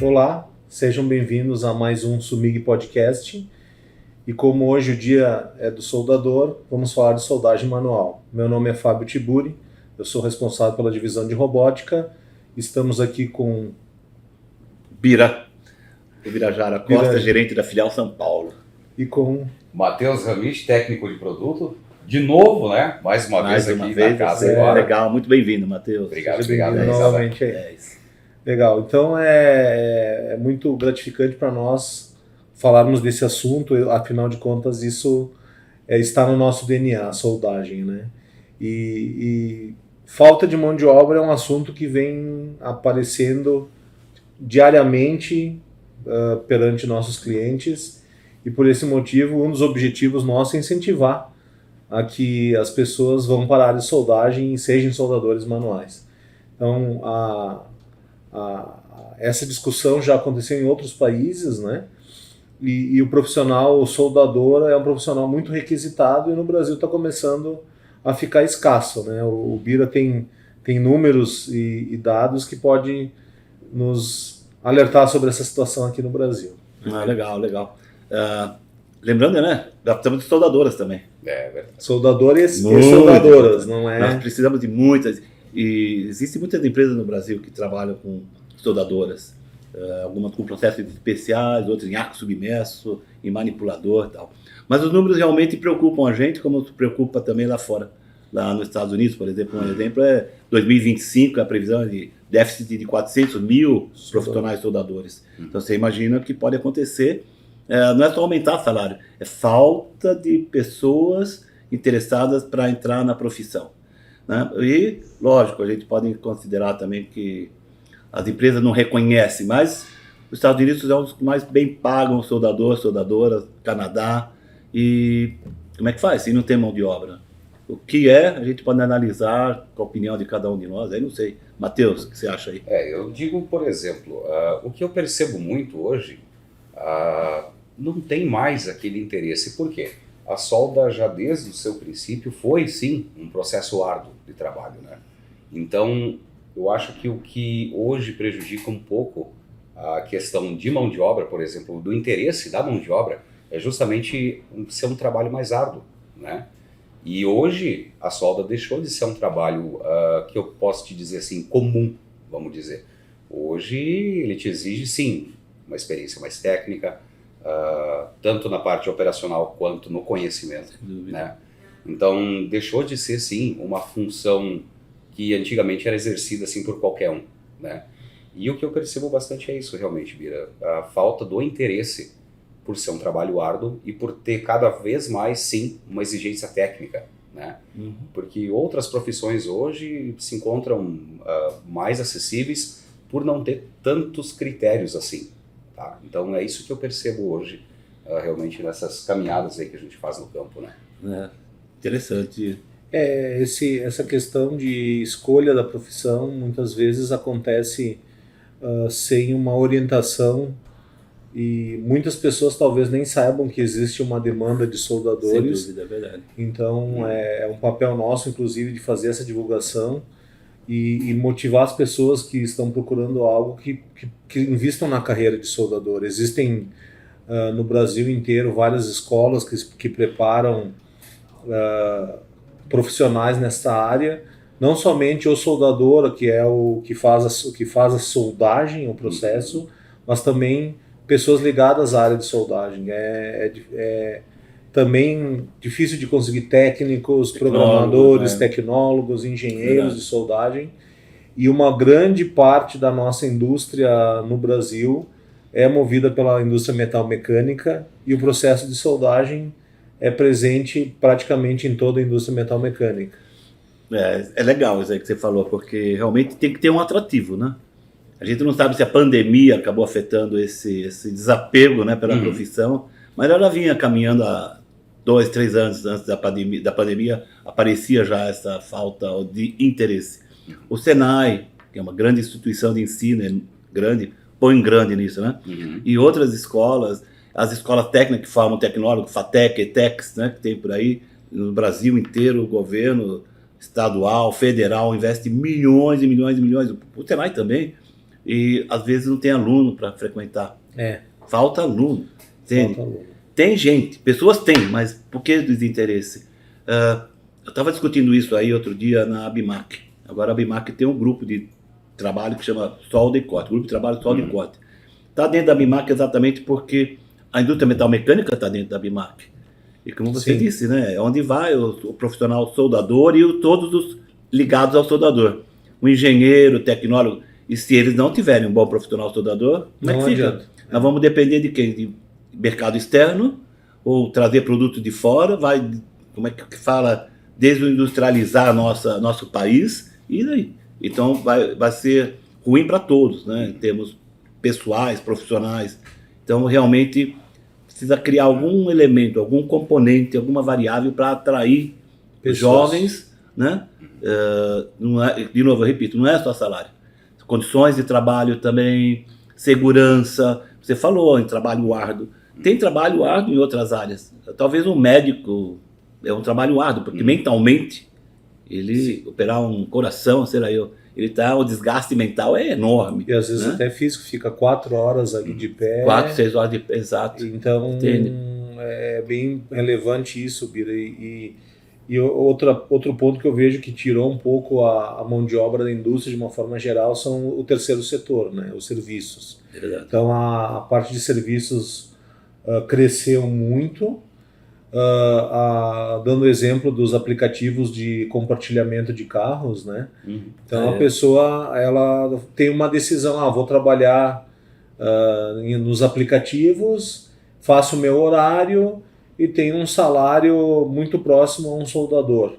Olá, sejam bem-vindos a mais um Sumig Podcast. E como hoje o dia é do soldador, vamos falar de soldagem manual. Meu nome é Fábio Tiburi, eu sou responsável pela divisão de robótica. Estamos aqui com O Birajara Costa, gerente da filial São Paulo. E com Matheus Ramich, técnico de produto. De novo, né? Mais uma vez aqui na casa agora. Legal, muito bem-vindo, Matheus. Obrigado. Novamente aí. Legal, então é muito gratificante para nós falarmos desse assunto, afinal de contas isso está no nosso DNA, a soldagem, né? E falta de mão de obra é um assunto que vem aparecendo diariamente perante nossos clientes, e por esse motivo um dos objetivos nossos é incentivar a que as pessoas vão para a área de soldagem e sejam soldadores manuais. Então, essa discussão já aconteceu em outros países, né? E o profissional, o soldador, é um profissional muito requisitado e no Brasil está começando a ficar escasso, né? O Bira tem números e dados que podem nos alertar sobre essa situação aqui no Brasil. Legal. Lembrando, né? Nós precisamos de soldadoras também. É verdade. Soldadores e soldadoras, não é? Nós precisamos de muitas. E existem muitas empresas no Brasil que trabalham com soldadoras. Algumas com processos especiais, outras em arco submerso, em manipulador e tal. Mas os números realmente preocupam a gente, como preocupa também lá fora. Lá nos Estados Unidos, por exemplo, um exemplo é 2025, a previsão é de déficit de 400 mil profissionais soldadores. Então você imagina que pode acontecer. Não é só aumentar o salário, é falta de pessoas interessadas para entrar na profissão, né? E, lógico, a gente pode considerar também que as empresas não reconhecem, mas os Estados Unidos são os que mais bem pagam soldadoras, Canadá. E como é que faz se não tem mão de obra? O que a gente pode analisar com a opinião de cada um de nós, aí não sei. Matheus, o que você acha aí? Eu digo, por exemplo, o que eu percebo muito hoje, não tem mais aquele interesse. Por quê? A solda já desde o seu princípio foi sim um processo árduo de trabalho, né? Então eu acho que o que hoje prejudica um pouco a questão de mão de obra, por exemplo, do interesse da mão de obra, é justamente ser um trabalho mais árduo, né? E hoje a solda deixou de ser um trabalho que eu posso te dizer assim, comum, vamos dizer. Hoje ele te exige sim uma experiência mais técnica, tanto na parte operacional quanto no conhecimento, né? Então deixou de ser sim uma função que antigamente era exercida assim por qualquer um, né? E o que eu percebo bastante é isso realmente, Bira, a falta do interesse por ser um trabalho árduo e por ter cada vez mais sim uma exigência técnica, né? Porque outras profissões hoje se encontram mais acessíveis por não ter tantos critérios assim. Tá? Então é isso que eu percebo hoje, realmente nessas caminhadas aí que a gente faz no campo, né? Interessante. Essa questão de escolha da profissão muitas vezes acontece sem uma orientação, e muitas pessoas talvez nem saibam que existe uma demanda de soldadores. Sem dúvida, é verdade. Então é um papel nosso, inclusive, de fazer essa divulgação e motivar as pessoas que estão procurando algo que invistam na carreira de soldador. Existem no Brasil inteiro várias escolas que preparam profissionais nessa área, não somente o soldador, que é o que faz a soldagem, o processo, mas também pessoas ligadas à área de soldagem. É também difícil de conseguir técnicos, programadores, tecnólogos, engenheiros de soldagem, e uma grande parte da nossa indústria no Brasil é movida pela indústria metal-mecânica, e o processo de soldagem é presente praticamente em toda a indústria metal-mecânica. É legal isso aí que você falou, porque realmente tem que ter um atrativo, né? A gente não sabe se a pandemia acabou afetando esse desapego, né, pela profissão, mas ela vinha caminhando há 2, 3 anos antes da pandemia, aparecia já essa falta de interesse. O Senai, que é uma grande instituição de ensino, põe grande nisso, né? E outras escolas, as escolas técnicas que formam tecnólogos, FATEC, ETECs, né, que tem por aí, no Brasil inteiro, o governo estadual, federal, investe milhões e milhões e milhões, o Senai também, e às vezes não tem aluno para frequentar. Falta aluno. Entende? Falta aluno. Tem gente, pessoas têm, mas por que desinteresse? Eu estava discutindo isso aí outro dia na Abimac. Agora a Abimac tem um grupo de trabalho que chama Solda e Corte, grupo de trabalho Solda e Corte. Está dentro da Abimac exatamente porque a indústria metal-mecânica está dentro da Abimac. E como você disse, né, onde vai o profissional soldador e todos os ligados ao soldador. O engenheiro, o tecnólogo. E se eles não tiverem um bom profissional soldador, como é que fica? Adianta. Nós vamos depender de quem? De mercado externo ou trazer produtos de fora? Vai, como é que fala? Desindustrializar nosso país e daí? Então vai ser ruim para todos, né? Em termos pessoais, profissionais. Então realmente precisa criar algum elemento, algum componente, alguma variável para atrair pessoas. Jovens, né? Não é, de novo, eu repito, não é só salário. Condições de trabalho também, segurança. Você falou em trabalho árduo. Tem trabalho árduo em outras áreas. Talvez um médico é um trabalho árduo, porque mentalmente ele operar um coração, sei lá eu, o desgaste mental é enorme. E às vezes, né? até físico, fica 4 horas ali de pé. 4, 6 horas de pé, exato. Então, é bem relevante isso, Bira. E outro ponto que eu vejo que tirou um pouco a mão de obra da indústria de uma forma geral são o terceiro setor, né? Os serviços. Verdade. Então, a parte de serviços cresceu muito. Dando exemplo dos aplicativos de compartilhamento de carros, né? Então a pessoa ela tem uma decisão, vou trabalhar nos aplicativos, faço o meu horário e tenho um salário muito próximo a um soldador.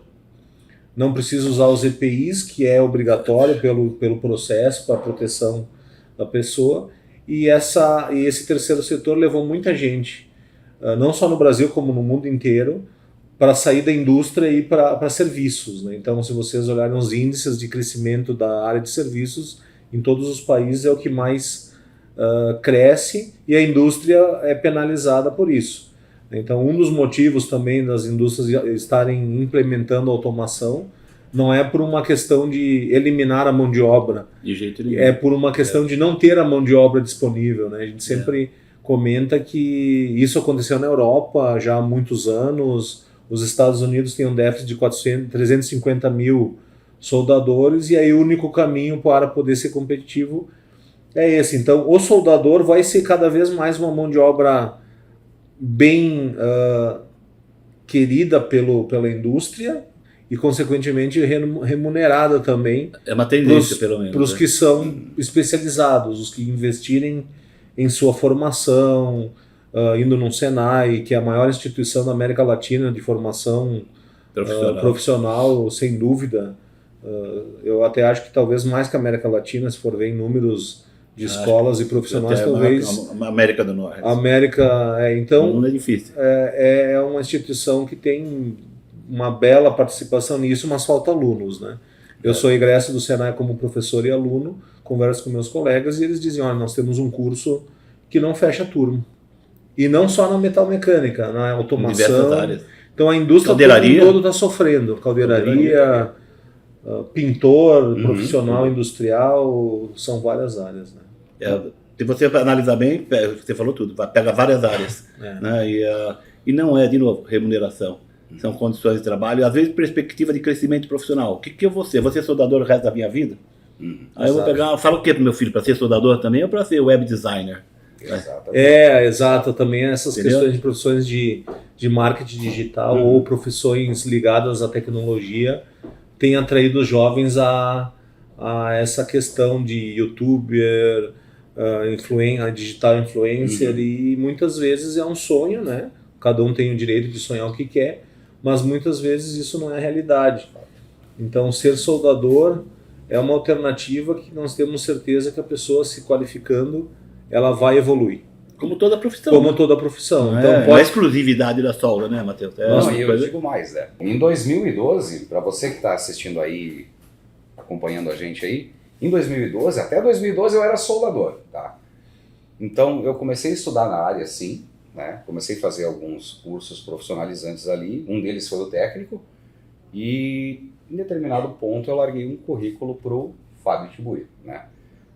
Não preciso usar os EPIs, que é obrigatório pelo processo para a proteção da pessoa, e esse terceiro setor levou muita gente, não só no Brasil como no mundo inteiro, para sair da indústria e ir para serviços, né? Então, se vocês olharem os índices de crescimento da área de serviços, em todos os países é o que mais cresce, e a indústria é penalizada por isso. Então, um dos motivos também das indústrias estarem implementando automação não é por uma questão de eliminar a mão de obra, de jeito nenhum. É por uma questão de não ter a mão de obra disponível, né? A gente sempre comenta que isso aconteceu na Europa já há muitos anos. Os Estados Unidos têm um déficit de 350 mil soldadores, e aí o único caminho para poder ser competitivo é esse. Então, o soldador vai ser cada vez mais uma mão de obra bem querida pela indústria e, consequentemente, remunerada também. É uma tendência, pelo menos. Para os que são especializados, os que investirem em sua formação, indo no Senai, que é a maior instituição da América Latina de formação profissional, sem dúvida. Eu até acho que talvez mais que a América Latina, se for ver em números de escolas e profissionais, talvez... A América do Norte. Então, não é difícil. É uma instituição que tem uma bela participação nisso, mas falta alunos, né? Eu sou egresso do Senai como professor e aluno, converso com meus colegas e eles dizem, olha, nós temos um curso que não fecha turno. E não só na metalmecânica, na automação. Então a indústria todo está sofrendo. Caldeiraria, pintor, profissional industrial, são várias áreas, né? Se você analisar bem, você falou tudo, pega várias áreas. Né? E não é, de novo, remuneração. São condições de trabalho, às vezes perspectiva de crescimento profissional. O que eu vou ser? Vou ser soldador o resto da minha vida? Aí eu vou pegar, falo o que pro meu filho? Para ser soldador também ou para ser web designer? Exato, também essas questões de profissões de marketing digital ou profissões ligadas à tecnologia têm atraído os jovens a essa questão de youtuber, digital influencer, e muitas vezes é um sonho, né? Cada um tem o direito de sonhar o que quer, mas muitas vezes isso não é realidade. Então, ser soldador é uma alternativa que nós temos certeza que a pessoa, se qualificando, ela vai evoluir. Como toda profissão. Como toda profissão. Então, não é exclusividade da solda, né, Matheus? Eu digo mais, né? Em 2012, para você que está assistindo aí, acompanhando a gente aí, em 2012, até 2012 eu era soldador, tá? Então, eu comecei a estudar na área, sim, né? Comecei a fazer alguns cursos profissionalizantes ali, um deles foi o técnico, e em determinado ponto eu larguei um currículo para o Fábio Tiburi, né?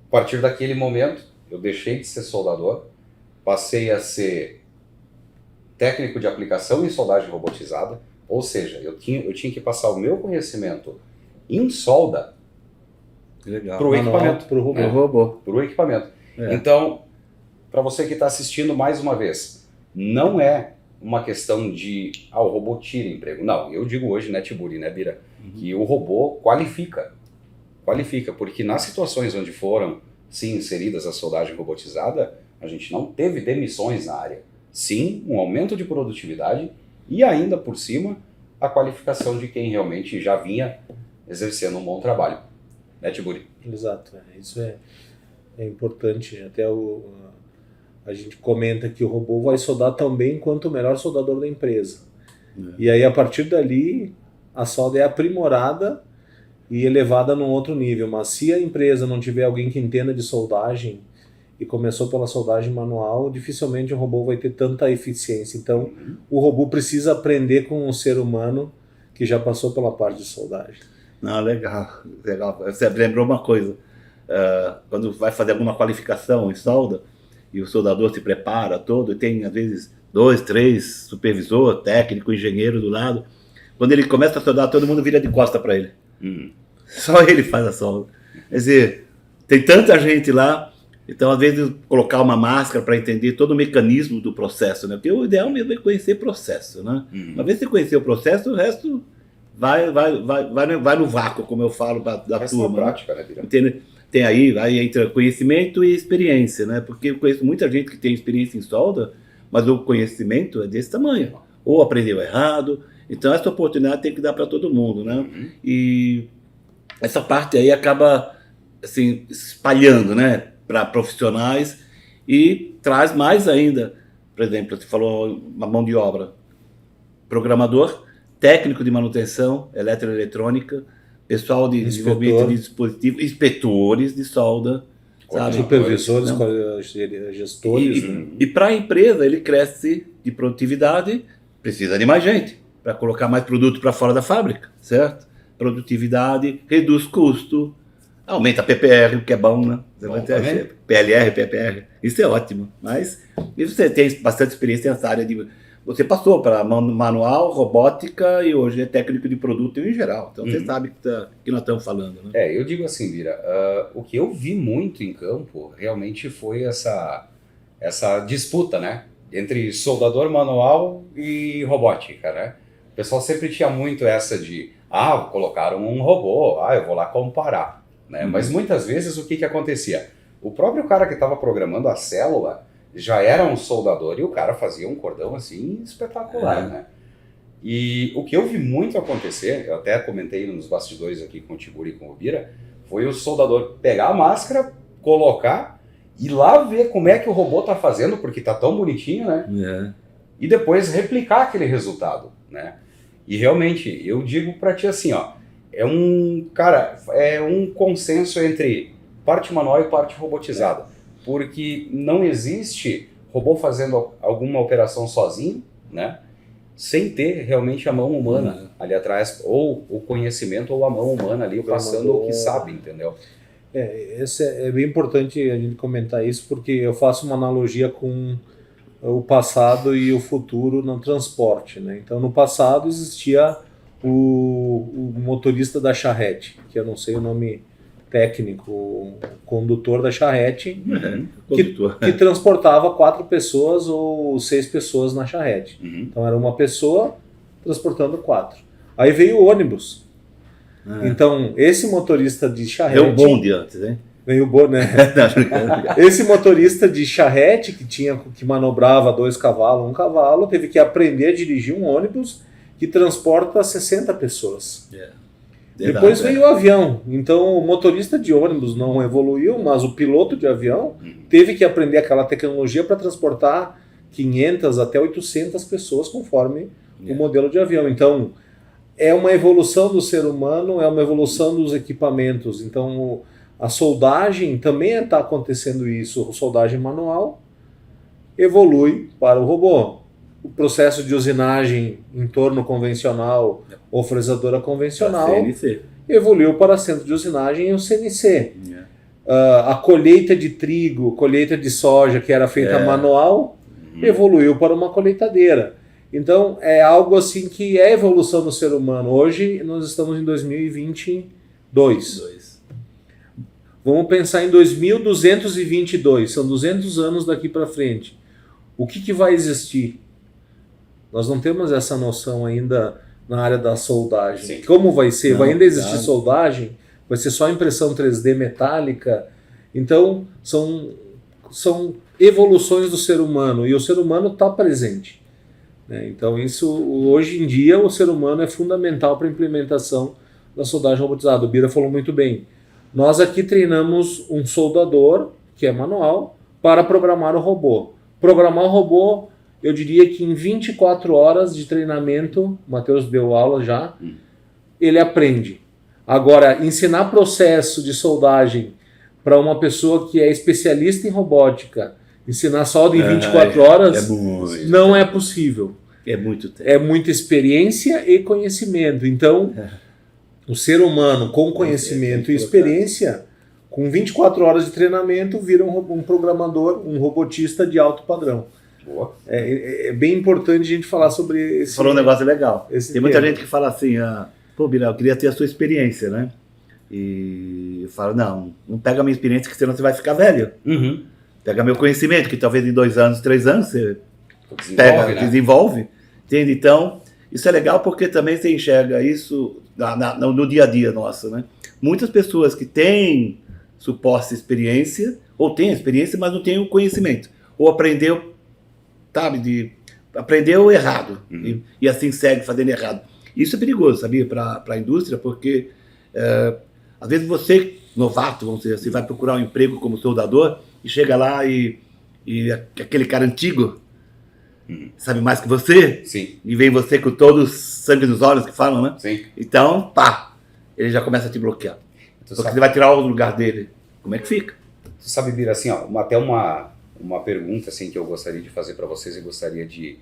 A partir daquele momento, eu deixei de ser soldador, passei a ser técnico de aplicação em soldagem robotizada, ou seja, eu tinha que passar o meu conhecimento em solda Legal. para o equipamento. Para o robô. O robô. Para o equipamento. É. Então, para você que está assistindo mais uma vez, não é uma questão de o robô tira emprego. Não, eu digo hoje, né, Tiburi, né, Bira, que o robô qualifica, porque nas situações onde foram, sim, inseridas a soldagem robotizada, a gente não teve demissões na área. Sim, um aumento de produtividade e ainda por cima a qualificação de quem realmente já vinha exercendo um bom trabalho. Né, Tiburi? Exato, isso é importante. Até a gente comenta que o robô vai soldar tão bem quanto o melhor soldador da empresa. E aí, a partir dali, a solda é aprimorada e elevada num outro nível. Mas se a empresa não tiver alguém que entenda de soldagem e começou pela soldagem manual, dificilmente o robô vai ter tanta eficiência. Então, o robô precisa aprender com um ser humano que já passou pela parte de soldagem. Não, legal. Você lembrou uma coisa. Quando vai fazer alguma qualificação em solda, e o soldador se prepara todo, e tem às vezes 2, 3 supervisor, técnico, engenheiro do lado. Quando ele começa a soldar, todo mundo vira de costa para ele. Só ele faz a solda. Quer dizer, tem tanta gente lá, então às vezes colocar uma máscara para entender todo o mecanismo do processo, né? Porque o ideal mesmo é conhecer o processo, né? Uma vez que você conhecer o processo, o resto vai no vácuo, como eu falo da turma. Prática, né, Bira? Tem aí entra conhecimento e experiência, né? Porque eu conheço muita gente que tem experiência em solda, mas o conhecimento é desse tamanho. Ou aprendeu errado. Então essa oportunidade tem que dar para todo mundo, né? E essa parte aí acaba assim espalhando, né, para profissionais e traz mais ainda. Por exemplo, você falou uma mão de obra, programador, técnico de manutenção, eletroeletrônica, pessoal de desenvolvimento de dispositivos, inspetores de solda, sabe? Supervisores, gestores. E para a empresa, ele cresce de produtividade, precisa de mais gente para colocar mais produto para fora da fábrica, certo? Produtividade, reduz custo, aumenta a PPR, o que é bom, né? PLR, PPR, isso é ótimo. Mas e você tem bastante experiência nessa área de... Você passou para manual, robótica e hoje é técnico de produto em geral. Então você sabe que nós estamos falando, né? Eu digo assim, Bira, o que eu vi muito em campo realmente foi essa disputa, né? Entre soldador manual e robótica, né? O pessoal sempre tinha muito essa de, colocaram um robô, eu vou lá comparar, né? Mas muitas vezes o que acontecia? O próprio cara que estava programando a célula já era um soldador e o cara fazia um cordão assim espetacular, né? E o que eu vi muito acontecer, eu até comentei nos bastidores aqui com o Tiburi e com o Bira, foi o soldador pegar a máscara, colocar e lá ver como é que o robô tá fazendo, porque tá tão bonitinho, né? E depois replicar aquele resultado, né? E realmente, eu digo pra ti assim, é um consenso entre parte manual e parte robotizada. Porque não existe robô fazendo alguma operação sozinho, né? Sem ter realmente a mão humana ali atrás, ou o conhecimento ou a mão humana ali passando o que sabe, entendeu? É bem importante a gente comentar isso, porque eu faço uma analogia com o passado e o futuro no transporte, né? Então, no passado existia o motorista da charrete, que eu não sei o nome técnico, o condutor da charrete, que transportava 4 pessoas ou 6 pessoas na charrete. Então era uma pessoa transportando 4. Aí veio o ônibus. Então esse motorista de charrete... Veio o bonde antes, hein? Veio o bonde, né? Esse motorista de charrete que manobrava 2 cavalos, 1 cavalo, teve que aprender a dirigir um ônibus que transporta 60 pessoas. Depois veio o avião. Então o motorista de ônibus não evoluiu, mas o piloto de avião teve que aprender aquela tecnologia para transportar 500 até 800 pessoas conforme o modelo de avião. Então é uma evolução do ser humano, é uma evolução dos equipamentos. Então a soldagem também está acontecendo isso. A soldagem manual evolui para o robô. O processo de usinagem em torno convencional ou fresadora convencional evoluiu para centro de usinagem e o CNC. A colheita de trigo, colheita de soja, que era feita manual, evoluiu para uma colheitadeira. Então, é algo assim que é evolução do ser humano. Hoje, nós estamos em 2022. Vamos pensar em 2222, são 200 anos daqui para frente. O que vai existir? Nós não temos essa noção ainda na área da soldagem. Sim. Como vai ser? Vai ainda existir soldagem? Vai ser só impressão 3D metálica? Então, são evoluções do ser humano, e o ser humano está presente. Então, isso, hoje em dia, o ser humano é fundamental para a implementação da soldagem robotizada. O Bira falou muito bem. Nós aqui treinamos um soldador, que é manual, para programar o robô. Programar o robô, eu diria que em 24 horas de treinamento, o Matheus deu aula já, ele aprende. Agora, ensinar processo de soldagem para uma pessoa que é especialista em robótica, ensinar solda em 24 horas, não é possível. É muito tempo. É muita experiência e conhecimento. Então, o ser humano com conhecimento e experiência, com 24 horas de treinamento, vira um programador, um robotista de alto padrão. Boa. É bem importante a gente falar sobre esse... Falou um negócio legal. Tem muita tema. gente que fala assim, pô, Bira, eu queria ter a sua experiência, né? E eu falo, não pega a minha experiência, que senão você vai ficar velho. Pega meu conhecimento, que talvez em 2 anos, 3 anos, você desenvolve. Entende? Então, isso é legal porque também você enxerga isso no dia a dia nosso, né? Muitas pessoas que têm suposta experiência, ou têm a experiência, mas não têm o conhecimento. Ou aprendeu, aprendeu errado, e assim segue fazendo errado. Isso é perigoso, sabia, para a indústria, porque às vezes você, novato, vamos dizer assim, vai procurar um emprego como soldador e chega lá e aquele cara antigo sabe mais que você. Sim. E vem você com todo o sangue nos olhos, que falam, né? Sim. Então, ele já começa a te bloquear. Porque você vai tirar o lugar dele. Como é que fica? Tu sabe, Bira, assim, até uma pergunta assim, que eu gostaria de fazer para vocês e gostaria de...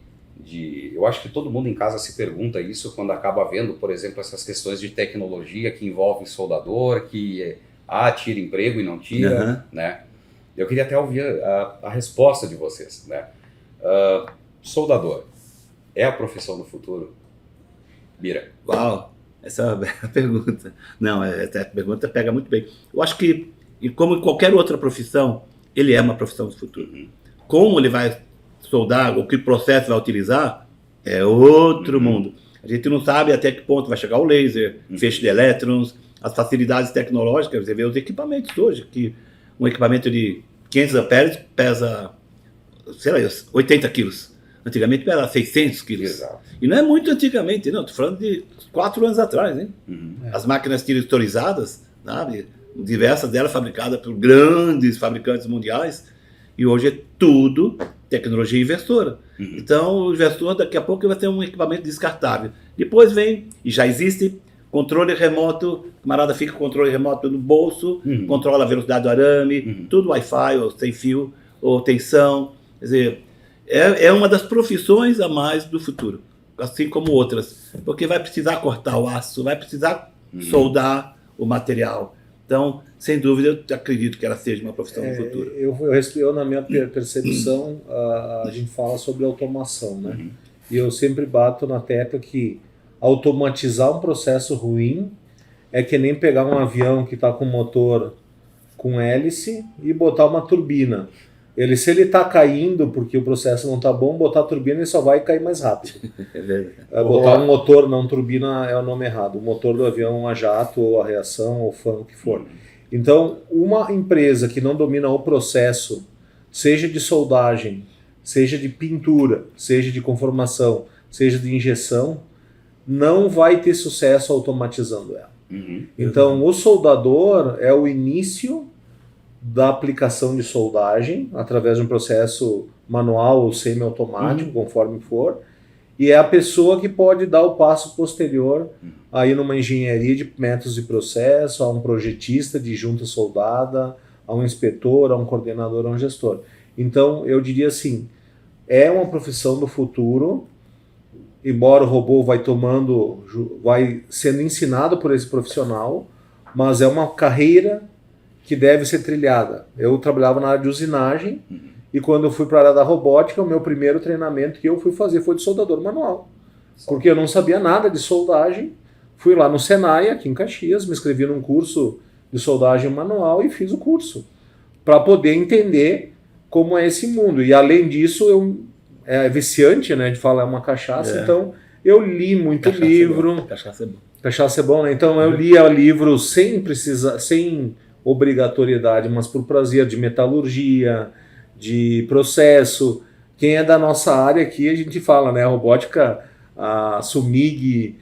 Eu acho que todo mundo em casa se pergunta isso quando acaba vendo, por exemplo, essas questões de tecnologia que envolvem soldador, que tira emprego e não tira, né? Eu queria até ouvir a resposta de vocês, né? Soldador é a profissão do futuro? Bira. Uau, essa é uma pergunta. Não, essa pergunta pega muito bem. Eu acho que, como em qualquer outra profissão, ele é uma profissão do futuro. Como ele vai soldar, ou que processo vai utilizar, é outro mundo. A gente não sabe até que ponto vai chegar o laser, feixe de elétrons, as facilidades tecnológicas. Você vê os equipamentos hoje, que um equipamento de 500 amperes pesa, sei lá, 80 quilos. Antigamente era 600 quilos. Exato. E não é muito antigamente, não. Estou falando de 4 anos atrás, hein? As máquinas tiritorizadas, sabe? Diversas delas fabricadas por grandes fabricantes mundiais. E hoje é tudo tecnologia inversora. Então, o inversor, daqui a pouco, vai ter um equipamento descartável. Depois vem, e já existe, controle remoto. O camarada fica com controle remoto no bolso, controla a velocidade do arame, tudo Wi-Fi, ou sem fio, ou tensão. Quer dizer, é uma das profissões a mais do futuro, assim como outras, porque vai precisar cortar o aço, vai precisar soldar o material. Então, sem dúvida, eu acredito que ela seja uma profissão do futuro. Eu na minha percepção, a gente fala sobre automação, né? E eu sempre bato na tecla que automatizar um processo ruim é que nem pegar um avião que está com motor com hélice e botar uma turbina. Se ele está caindo porque o processo não está bom, botar a turbina ele só vai cair mais rápido. Botar um motor, não turbina é o nome errado. O motor do avião a jato, ou a reação, ou fan, o que for. Então, uma empresa que não domina o processo, seja de soldagem, seja de pintura, seja de conformação, seja de injeção, não vai ter sucesso automatizando ela. Então, o soldador é o início da aplicação de soldagem através de um processo manual ou semi-automático, conforme for, e é a pessoa que pode dar o passo posterior aí numa engenharia de métodos de processo, a um projetista de junta soldada, a um inspetor, a um coordenador, a um gestor. Então, eu diria assim, é uma profissão do futuro, embora o robô vai sendo ensinado por esse profissional, mas é uma carreira que deve ser trilhada. Eu trabalhava na área de usinagem e quando eu fui para a área da robótica, o meu primeiro treinamento que eu fui fazer foi de soldador manual. Porque eu não sabia nada de soldagem. Fui lá no Senai, aqui em Caxias, me inscrevi num curso de soldagem manual e fiz o curso para poder entender como é esse mundo. E além disso, é viciante, né, de falar uma cachaça, então eu li muito livro. Cachaça é bom. Cachaça é bom, né? Então eu lia livros sem obrigatoriedade, mas por prazer, de metalurgia, de processo. Quem é da nossa área aqui, a gente fala, né? A robótica, a SUMIG,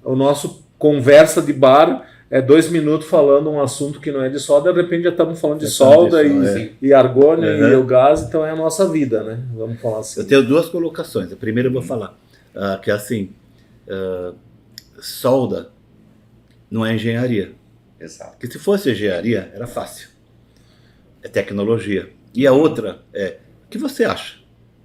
o nosso conversa de bar é 2 minutos falando um assunto que não é de solda, de repente já estamos falando de solda e argônio e o gás, então é a nossa vida, né? Vamos falar assim. Eu tenho 2 colocações. A primeira eu vou falar, que é assim, solda não é engenharia. Exato. Porque se fosse engenharia, era fácil. É tecnologia. E a outra é, o que você acha?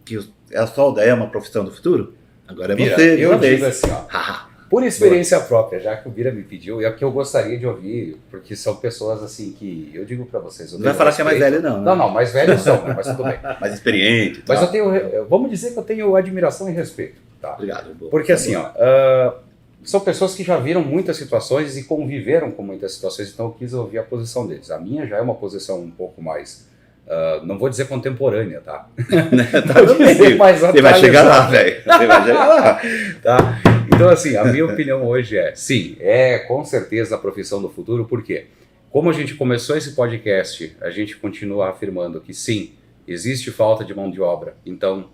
Que a solda é uma profissão do futuro? Agora é Bira, você. eu digo assim, ó, por experiência própria, já que o Bira me pediu, e é o que eu gostaria de ouvir, porque são pessoas assim que, eu digo pra vocês... Não vai falar que é mais velho não. Não, mais velhos são, né? Mas tudo bem. Mais experiente. Mas eu tenho, vamos dizer que eu tenho admiração e respeito. Tá? Obrigado. Porque assim, ó, são pessoas que já viram muitas situações e conviveram com muitas situações, então eu quis ouvir a posição deles. A minha já é uma posição um pouco mais, não vou dizer contemporânea, tá? Você vai chegar lá, velho. Você vai chegar lá. Tá? Então assim, a minha opinião hoje é, sim, é com certeza a profissão do futuro, por quê? Como a gente começou esse podcast, a gente continua afirmando que sim, existe falta de mão de obra, então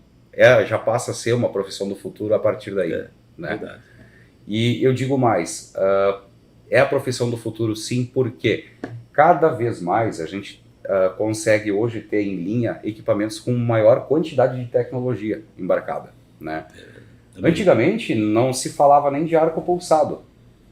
já passa a ser uma profissão do futuro a partir daí. Né? Verdade. E eu digo mais, é a profissão do futuro sim, porque cada vez mais a gente consegue hoje ter em linha equipamentos com maior quantidade de tecnologia embarcada. Né? Antigamente não se falava nem de arco pulsado.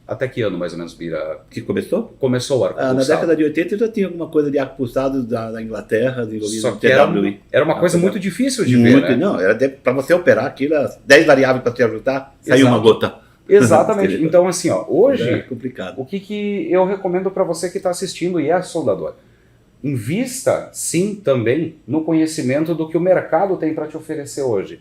Até que ano mais ou menos, Bira? Que começou? Começou o arco pulsado. Na década de 80 já tinha alguma coisa de arco pulsado da Inglaterra, desenvolvido Só no que TWI. era uma coisa muito difícil de ver, né? Não, era para você operar aquilo, 10 variáveis para te ajudar, saiu uma gota. Exatamente. Então assim, ó, hoje, é complicado. O que eu recomendo para você que está assistindo e é soldador? Invista, sim, também no conhecimento do que o mercado tem para te oferecer hoje.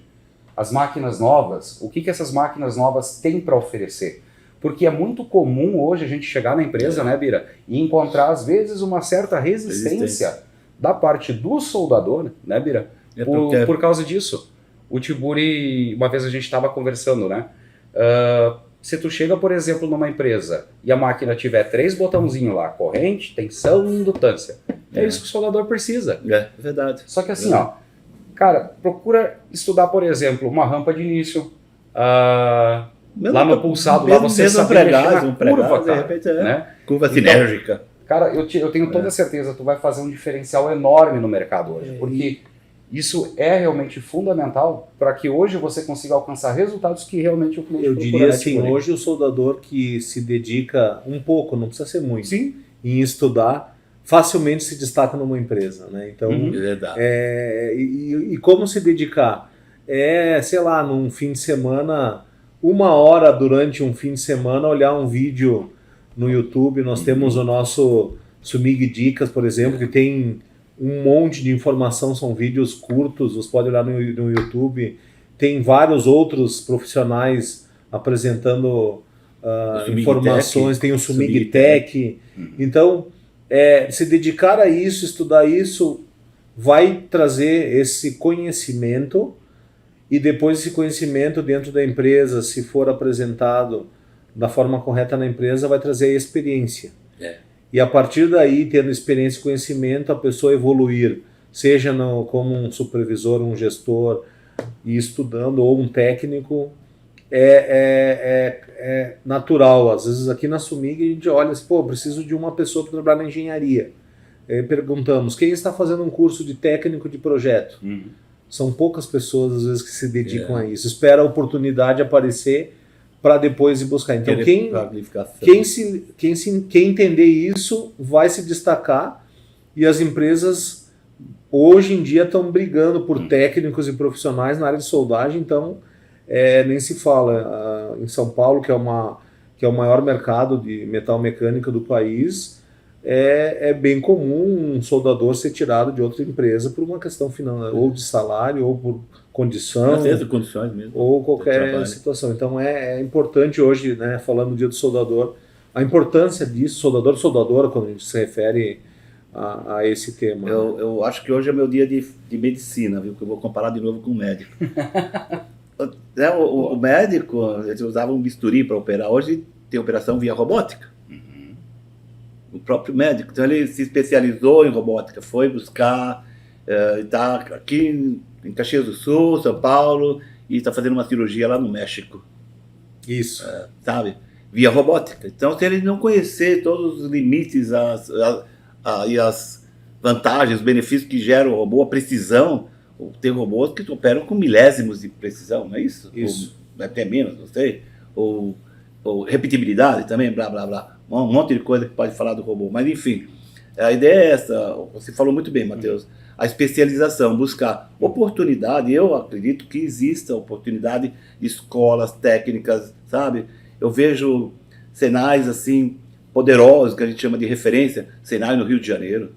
As máquinas novas, o que essas máquinas novas têm para oferecer? Porque é muito comum hoje a gente chegar na empresa, né, Bira, e encontrar, às vezes, uma certa resistência da parte do soldador, né, Bira, por causa disso. O Tiburi, uma vez a gente estava conversando, né, se tu chega, por exemplo, numa empresa e a máquina tiver 3 botãozinhos lá, corrente, tensão e indutância, é isso que o soldador precisa. É verdade. Só que assim, ó, cara, procura estudar, por exemplo, uma rampa de início, lá no pulsado, lá você sabe mexer na curva, cara, né? Curva sinérgica. Cara, eu tenho toda certeza que tu vai fazer um diferencial enorme no mercado hoje, porque isso é realmente fundamental para que hoje você consiga alcançar resultados que realmente o cliente procura. Eu diria assim, hoje o soldador que se dedica um pouco, não precisa ser muito, sim, em estudar, facilmente se destaca numa empresa, né? Então, verdade. E como se dedicar? Sei lá, num fim de semana, 1 hora durante um fim de semana, olhar um vídeo no YouTube. Nós temos o nosso Sumig Dicas, por exemplo, que tem um monte de informação, são vídeos curtos, você pode olhar no YouTube. Tem vários outros profissionais apresentando informações, tem o Sumig Tech. Então, se dedicar a isso, estudar isso, vai trazer esse conhecimento, e depois esse conhecimento dentro da empresa, se for apresentado da forma correta na empresa, vai trazer a experiência. E a partir daí, tendo experiência e conhecimento, a pessoa evoluir, seja como um supervisor, um gestor, e estudando, ou um técnico, é natural. Às vezes aqui na Sumig a gente olha assim, preciso de uma pessoa para trabalhar na engenharia. Perguntamos, quem está fazendo um curso de técnico de projeto? São poucas pessoas às vezes que se dedicam a isso. Espera a oportunidade aparecer para depois ir buscar. Então quem entender isso vai se destacar, e as empresas hoje em dia estão brigando por técnicos e profissionais na área de soldagem. Então nem se fala. Em São Paulo, que é o maior mercado de metal mecânica do país, é bem comum um soldador ser tirado de outra empresa por uma questão financeira, ou de salário, ou por condição, Às vezes, condições mesmo. ou qualquer situação. Então é importante hoje, né, falando do Dia do Soldador, a importância disso, soldador e soldadora, quando a gente se refere a esse tema. Eu acho que hoje é meu dia de medicina, viu? Que eu vou comparar de novo com o médico. O médico, eles usavam um bisturi para operar. Hoje tem operação via robótica. O próprio médico. Então ele se especializou em robótica, foi buscar, está aqui em Caxias do Sul, São Paulo, e está fazendo uma cirurgia lá no México. Isso. Sabe? Via robótica. Então, se ele não conhecer todos os limites e as vantagens, os benefícios que gera o robô, a precisão, tem robôs que operam com milésimos de precisão, não é isso? Isso. Ou até menos, não sei. Ou repetibilidade também, blá, blá, blá. Um monte de coisa que pode falar do robô. Mas, enfim, a ideia é essa. Você falou muito bem, Matheus. A especialização, buscar oportunidade. Eu acredito que exista oportunidade de escolas técnicas, sabe? Eu vejo Senais, assim, poderosos, que a gente chama de referência. Senai no Rio de Janeiro,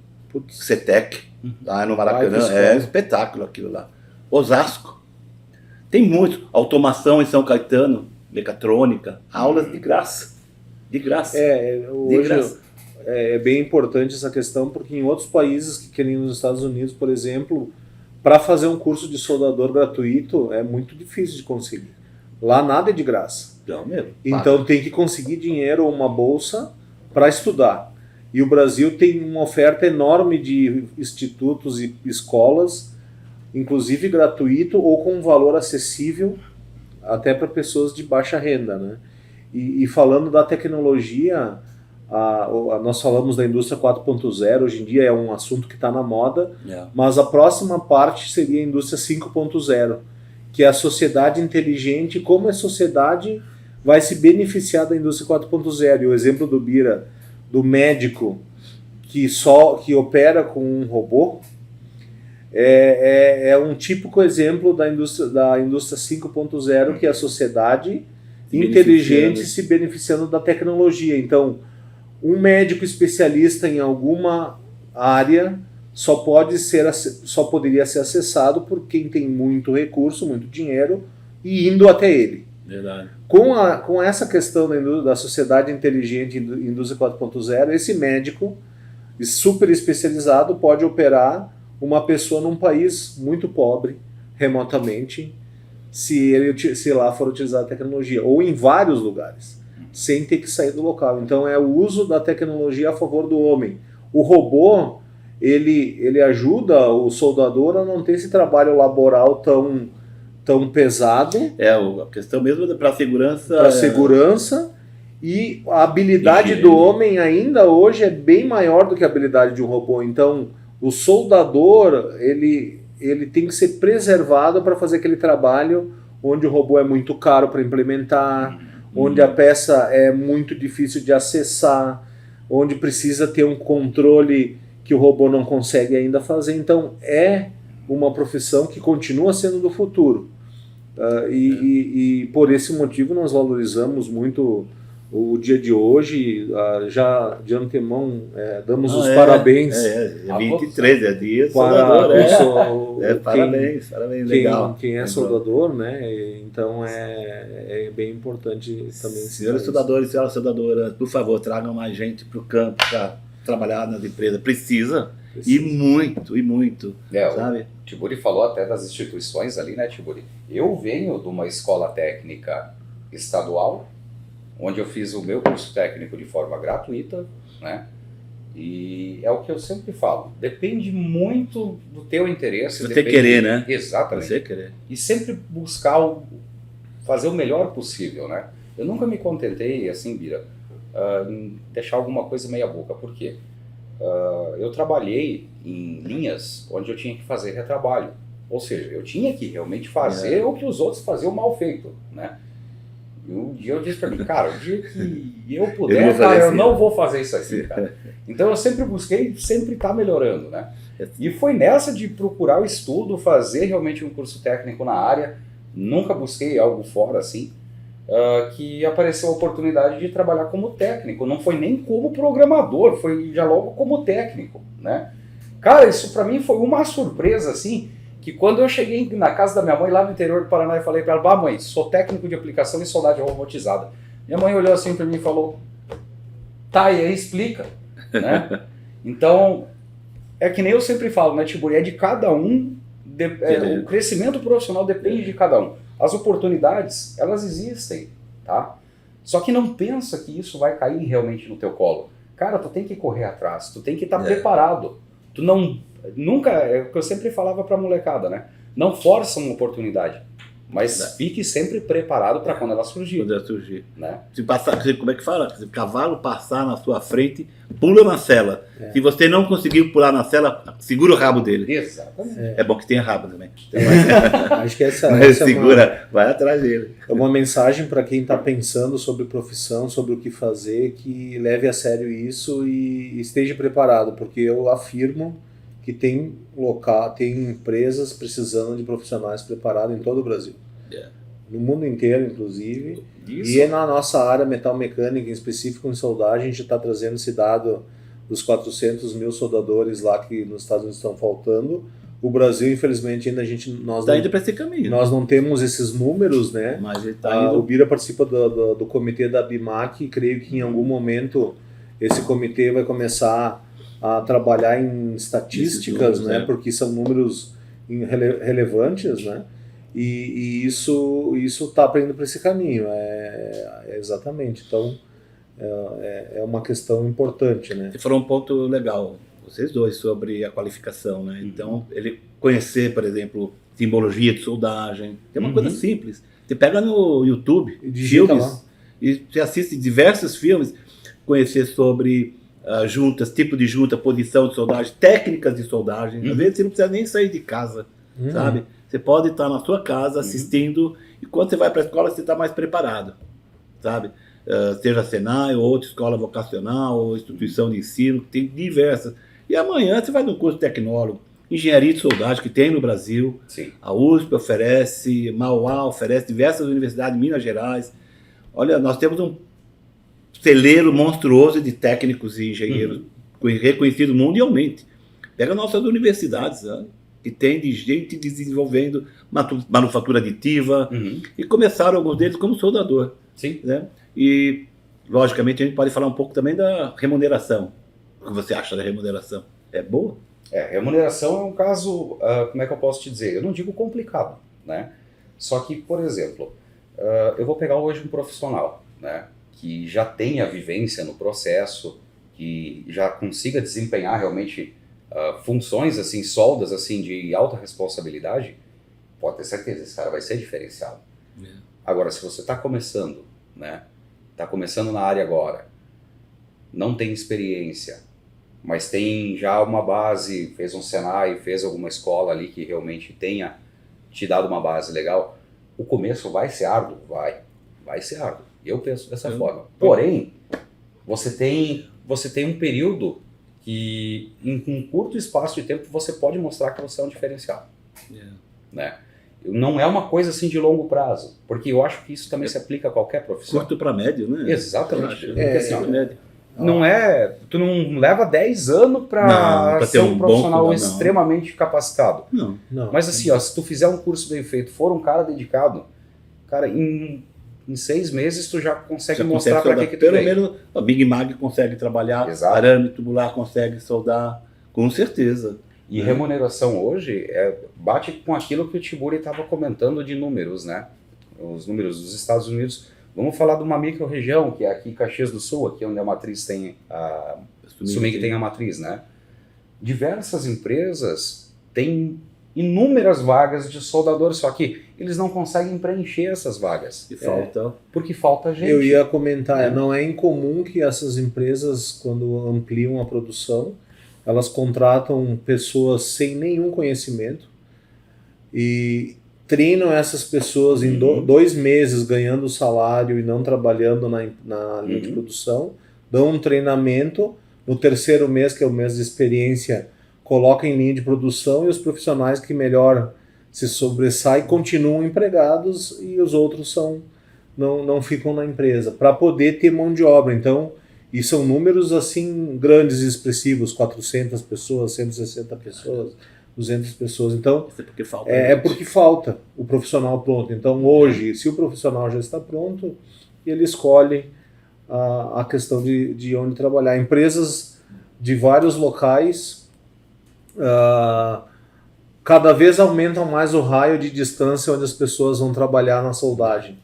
CETEC, lá no Maracanã. É um espetáculo aquilo lá. Osasco. Tem muito. Automação em São Caetano, mecatrônica, aulas de graça. De graça. Hoje é bem importante essa questão, porque em outros países, que nem nos Estados Unidos, por exemplo, para fazer um curso de soldador gratuito é muito difícil de conseguir. Lá nada é de graça. Não, mesmo. Então tem que conseguir dinheiro ou uma bolsa para estudar. E o Brasil tem uma oferta enorme de institutos e escolas, inclusive gratuito ou com um valor acessível até para pessoas de baixa renda, né? E falando da tecnologia, nós falamos da indústria 4.0, hoje em dia é um assunto que está na moda, mas a próxima parte seria a indústria 5.0, que é a sociedade inteligente, como a sociedade vai se beneficiar da indústria 4.0. E o exemplo do Bira, do médico que opera com um robô, é um típico exemplo da indústria 5.0, que é a sociedade inteligente se beneficiando da tecnologia. Então, um médico especialista em alguma área só poderia ser acessado por quem tem muito recurso, muito dinheiro, e indo até ele. Verdade. Com essa questão da sociedade inteligente, indústria 4.0, esse médico super especializado pode operar uma pessoa num país muito pobre, remotamente, se lá for utilizar a tecnologia, ou em vários lugares, sem ter que sair do local. Então é o uso da tecnologia a favor do homem. O robô, ele ajuda o soldador a não ter esse trabalho laboral tão pesado. A questão mesmo para a segurança. Para a segurança, e a habilidade do homem ainda hoje é bem maior do que a habilidade de um robô. Então, o soldador, ele tem que ser preservado para fazer aquele trabalho onde o robô é muito caro para implementar, onde a peça é muito difícil de acessar, onde precisa ter um controle que o robô não consegue ainda fazer. Então, é uma profissão que continua sendo do futuro. E por esse motivo nós valorizamos muito o dia de hoje. Já de antemão damos os parabéns. 23 é dia para soldador. Parabéns, legal. Quem é soldador, né? Então é bem importante também. Senhores soldadores, senhoras soldadoras, por favor, tragam mais gente para o campo para trabalhar nas empresas. Precisa. E muito, sabe? O Tiburi falou até das instituições ali, né, Tiburi? Eu venho de uma escola técnica estadual, onde eu fiz o meu curso técnico de forma gratuita, né? E é o que eu sempre falo, depende muito do teu interesse. Você querer, né? Exatamente. Você querer. E sempre buscar fazer o melhor possível, né? Eu nunca me contentei, assim, Bira, em deixar alguma coisa meia boca. Por quê? Eu trabalhei em linhas onde eu tinha que fazer retrabalho. Ou seja, eu tinha que realmente fazer o que os outros faziam mal feito, né? E um dia eu disse para mim, cara, o dia que eu puder, eu não vou fazer isso aqui, cara. Então eu sempre busquei, sempre estar melhorando, né? E foi nessa de procurar o estudo, fazer realmente um curso técnico na área. Nunca busquei algo fora assim. que apareceu a oportunidade de trabalhar como técnico. Não foi nem como programador, foi já logo como técnico, né? Cara, isso para mim foi uma surpresa, assim, que quando eu cheguei na casa da minha mãe, lá no interior do Paraná, e falei para ela, mãe, sou técnico de aplicação e soldagem robotizada. Minha mãe olhou assim para mim e falou, tá, e aí explica, né? Então, é que nem eu sempre falo, né, Tiburi, é de cada um, o crescimento profissional depende de cada um. As oportunidades, elas existem, tá? Só que não pensa que isso vai cair realmente no teu colo. Cara, tu tem que correr atrás, tu tem que estar preparado. Tu não, nunca, é o que eu sempre falava pra molecada, né? Não força uma oportunidade, mas fique sempre preparado para quando ela surgir. Quando ela surgir. Né? Se passar, como é que fala? Se o cavalo passar na sua frente, pula na sela. Se você não conseguir pular na sela, segura o rabo dele. Exatamente. É bom que tenha rabo também. Acho que essa segura, vai atrás dele. É uma mensagem para quem está pensando sobre profissão, sobre o que fazer, que leve a sério isso e esteja preparado, porque eu afirmo que tem empresas precisando de profissionais preparados em todo o Brasil. No mundo inteiro, inclusive. Isso. E na nossa área metal mecânica, em específico em soldagem, a gente está trazendo esse dado dos 400 mil soldadores lá que nos Estados Unidos estão faltando. O Brasil, infelizmente, ainda nós está indo para esse caminho. Nós não temos esses números, né? Mas ele tá indo... O Bira participa do comitê da BIMAC e creio que em algum momento esse comitê vai começar a trabalhar em estatísticas, números, né? Porque são números relevantes, né? E isso está indo para esse caminho, exatamente. Então, é uma questão importante, né? Você falou um ponto legal, vocês dois, sobre a qualificação, né? Então, ele conhecer, por exemplo, simbologia de soldagem, é uma coisa simples. Você pega no YouTube filmes e você assiste diversos filmes, conhecer sobre juntas, tipo de junta, posição de soldagem, técnicas de soldagem. Às vezes você não precisa nem sair de casa, sabe? Você pode estar na sua casa assistindo e quando você vai para a escola você está mais preparado, sabe? Seja Senai ou outra escola vocacional ou instituição de ensino, tem diversas. E amanhã você vai num curso tecnólogo, engenharia de soldagem que tem no Brasil. Sim. A USP oferece, Mauá oferece, diversas universidades, Minas Gerais. Olha, nós temos um celeiro monstruoso de técnicos e engenheiros reconhecido mundialmente. Pega nossas universidades, sabe? Que tem de gente desenvolvendo manufatura aditiva, e começaram alguns deles como soldador. Sim. Né? E, logicamente, a gente pode falar um pouco também da remuneração. O que você acha da remuneração? É boa? Remuneração é um caso, como é que eu posso te dizer? Eu não digo complicado, né? Só que, por exemplo, eu vou pegar hoje um profissional, né, que já tenha vivência no processo, que já consiga desempenhar realmente funções, assim, soldas, assim, de alta responsabilidade, pode ter certeza, esse cara vai ser diferenciado. Agora, se você está começando, né, está começando na área agora, não tem experiência, mas tem já uma base, fez um Senai, fez alguma escola ali que realmente tenha te dado uma base legal, o começo vai ser árduo? Vai ser árduo. Eu penso dessa forma. Porém, você tem um período que em um curto espaço de tempo você pode mostrar que você é um diferencial. Né? Não é uma coisa assim de longo prazo, porque eu acho que isso também se aplica a qualquer profissão. Curto para médio, né? Exatamente. Porque, médio. Tu não leva 10 anos para ser um profissional extremamente capacitado. Não. Mas assim, se tu fizer um curso bem feito, for um cara dedicado, cara, em 6 meses tu já consegue mostrar para que tu pelo menos a Big Mag consegue trabalhar, arame tubular consegue soldar, com certeza. E remuneração hoje bate com aquilo que o Tiburi estava comentando de números, né? Os números dos Estados Unidos. Vamos falar de uma micro-região, que é aqui Caxias do Sul, aqui onde a matriz tem a Sumig tem a matriz, né? Diversas empresas têm inúmeras vagas de soldadores, só que eles não conseguem preencher essas vagas. Porque falta gente. Eu ia comentar, não é incomum que essas empresas, quando ampliam a produção, elas contratam pessoas sem nenhum conhecimento e treinam essas pessoas em 2 meses ganhando salário e não trabalhando na linha de produção, dão um treinamento, no 3º mês, que é o mês de experiência, colocam em linha de produção e os profissionais que melhor se sobressaem continuam empregados e os outros não ficam na empresa, para poder ter mão de obra. Então, e são números assim grandes e expressivos, 400 pessoas, 160 pessoas, 200 pessoas. Então, Isso é porque falta. é porque falta o profissional pronto. Então, hoje, se o profissional já está pronto, ele escolhe a questão de onde trabalhar. Empresas de vários locais cada vez aumentam mais o raio de distância onde as pessoas vão trabalhar na soldagem.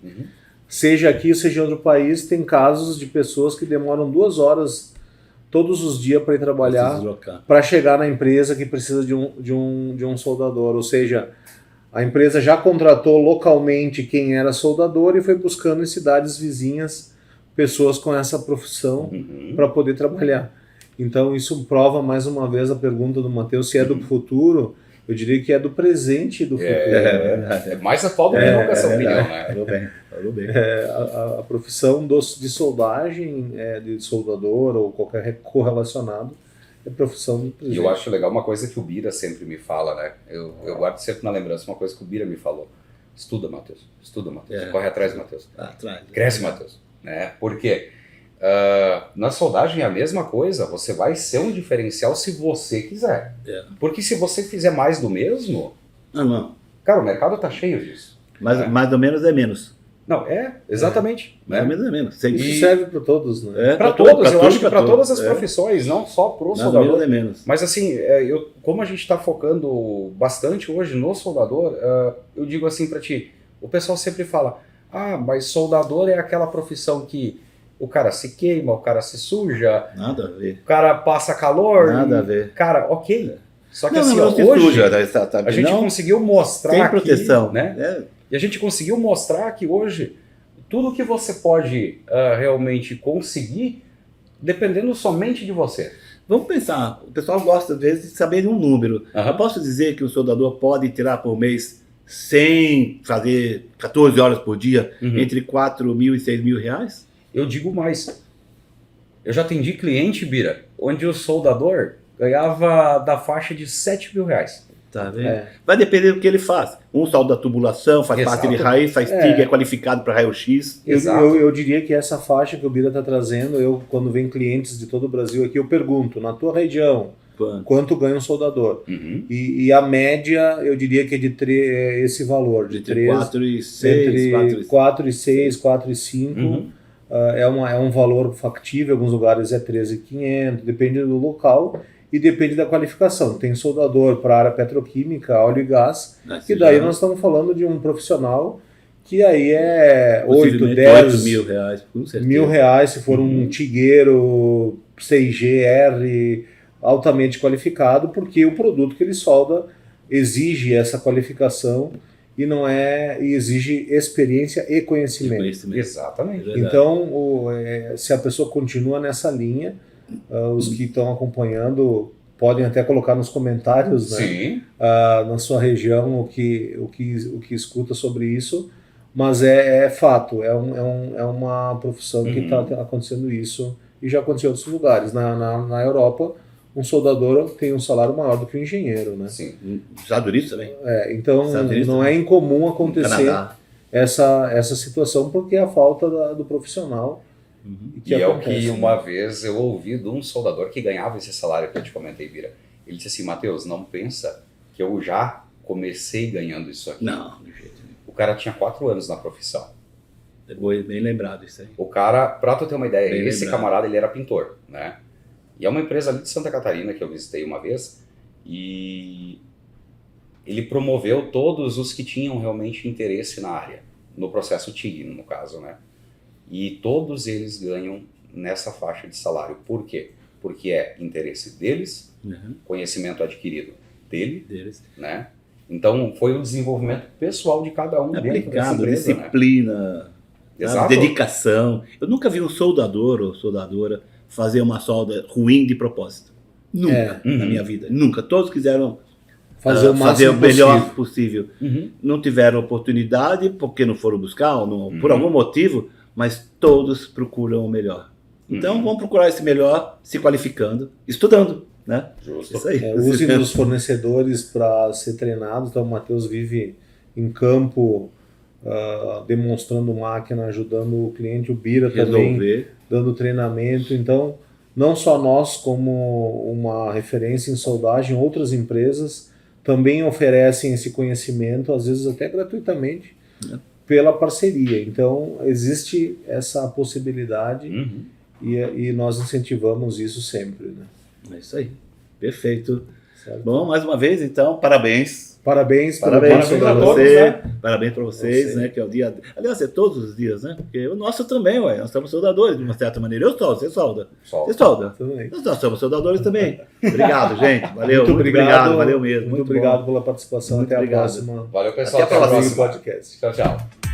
Seja aqui, seja em outro país, tem casos de pessoas que demoram 2 horas todos os dias para ir trabalhar, para chegar na empresa que precisa de um soldador. Ou seja, a empresa já contratou localmente quem era soldador e foi buscando em cidades vizinhas pessoas com essa profissão para poder trabalhar. Então isso prova mais uma vez a pergunta do Matheus, se é do futuro. Eu diria que é do presente e do futuro. É mais atual do que nunca essa opinião, né? Falou bem. A profissão de soldagem, de soldador ou qualquer correlacionado, é profissão do presente. E eu acho legal uma coisa que o Bira sempre me fala, né? Eu guardo sempre na lembrança uma coisa que o Bira me falou. Estuda, Matheus. Corre atrás, Matheus. Cresce, Matheus. Né? Por quê? Na soldagem é a mesma coisa, você vai ser um diferencial se você quiser. Porque se você fizer mais do mesmo, cara, o mercado tá cheio disso. Mas mais ou menos é menos. Não, exatamente. Mais ou menos é menos. Isso serve para todos, né? Para todos, eu acho que para todas as profissões, não só pro soldador. Mais ou menos é menos. Mas assim, como a gente está focando bastante hoje no soldador, eu digo assim para ti, o pessoal sempre fala, mas soldador é aquela profissão que o cara se queima, o cara se suja. Nada a ver. O cara passa calor. Nada a ver. Cara, ok. Só que não, assim, não hoje suja, a gente conseguiu mostrar tem proteção, né? E a gente conseguiu mostrar que hoje tudo que você pode realmente conseguir, dependendo somente de você. Vamos pensar, o pessoal gosta às vezes de saber de um número. Eu posso dizer que o soldador pode tirar por mês, sem fazer 14 horas por dia, entre 4 mil e 6 mil reais? Eu digo mais. Eu já atendi cliente, Bira, onde o soldador ganhava da faixa de 7 mil reais. Tá vendo? Vai depender do que ele faz. Um solda tubulação, faz parte de raiz, faz TIG, é qualificado para raio-x. Eu diria que essa faixa que o Bira está trazendo, quando vem clientes de todo o Brasil aqui, eu pergunto, na tua região, quanto ganha um soldador? E a média, eu diria que é de esse valor, de 4 e 6, 4 e 6, 4 e 5. É um valor factível, em alguns lugares é 13.500, depende do local e depende da qualificação. Tem soldador para área petroquímica, óleo e gás, e daí nós estamos falando de um profissional que aí é 8, 10 mil reais, com certeza. R$1.000 se for um tigueiro 6GR altamente qualificado, porque o produto que ele solda exige essa qualificação e exige experiência e conhecimento. Exatamente. Então, se a pessoa continua nessa linha, os que estão acompanhando podem até colocar nos comentários, né, na sua região o que escuta sobre isso, mas é fato, é uma profissão que está acontecendo isso e já aconteceu em outros lugares. Na Europa, um soldador tem um salário maior do que um engenheiro, né? Sim, Estados Unidos também. Então não é incomum acontecer essa situação porque é a falta do profissional. E é o que uma vez eu ouvi de um soldador que ganhava esse salário que eu te comentei, Bira. Ele disse assim, Matheus, não pensa que eu já comecei ganhando isso aqui. Não, de jeito nenhum. O cara tinha 4 anos na profissão. Bem lembrado isso aí. O cara, pra tu ter uma ideia, esse camarada ele era pintor, né? E é uma empresa ali de Santa Catarina que eu visitei uma vez e ele promoveu todos os que tinham realmente interesse na área, no processo TIG, no caso, né? E todos eles ganham nessa faixa de salário. Por quê? Porque é interesse deles, conhecimento adquirido deles, né? Então foi o desenvolvimento pessoal de cada um dentro dessa empresa, disciplina, né? Dedicação. Eu nunca vi um soldador ou soldadora fazer uma solda ruim de propósito. Nunca na minha vida. Nunca. Todos quiseram fazer o melhor possível. Não tiveram oportunidade porque não foram buscar, ou por algum motivo, mas todos procuram o melhor. Então vamos procurar esse melhor se qualificando, estudando, né? Justo. Isso aí. Usem os fornecedores para ser treinados. Então o Matheus vive em campo demonstrando máquina, ajudando o cliente, o Bira também Resolver. dando treinamento. Então, não só nós, como uma referência em soldagem, outras empresas também oferecem esse conhecimento, às vezes até gratuitamente, pela parceria. Então, existe essa possibilidade e nós incentivamos isso sempre. Né? É isso aí. Perfeito. Certo? Bom, mais uma vez, então, parabéns. Parabéns Parabéns dia para de você, todos, né? parabéns para vocês, Você. né? Que é o dia. Aliás, é todos os dias, né? Porque o nosso também, ué. Nós somos soldadores, de uma certa maneira. Eu soldo, você solda. Você solda. Também. Nós somos soldadores também. Obrigado, gente. Valeu. Muito obrigado, valeu mesmo. Muito obrigado bom. pela participação. Muito Até obrigado. a próxima. Valeu, pessoal. Até a próxima. Podcast. Tchau, tchau.